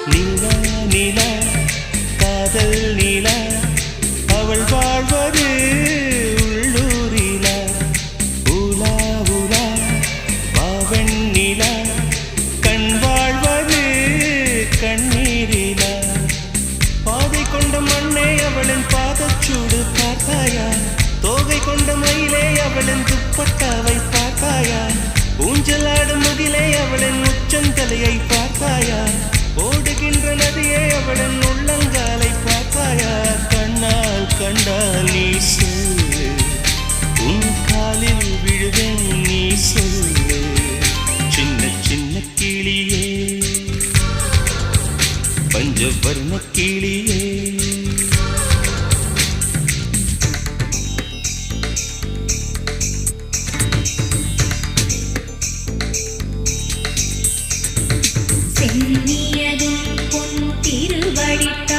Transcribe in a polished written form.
நிலா நிலா காதல் நிலா அவள் வாழ்வது உள்ளூரிலா உலா உலா வாவன் நிலா கண் வாழ்வது கண்ணீரிலா பாதை கொண்ட மண்ணே அவளின் பாதச்சூடு பார்த்தாயா தோகை கொண்ட மயிலே அவளின் துப்பட்டாவை பார்த்தாயா ஊஞ்சலாடும் முகிலே அவளின் உச்சந்தலையை பார்த்தாயா ஓடுகின்ற நதியே அவளின் உள்ளங்காலை பார்த்தாயா கண்ணால் கண்டால் நீ சொல்லு உன் காலில் விழுவேன் நீ சொல்லு சின்ன சின்ன கிளியே பஞ்சவர்ண கிளியே சென்னியதும் பொன் திருவடித்த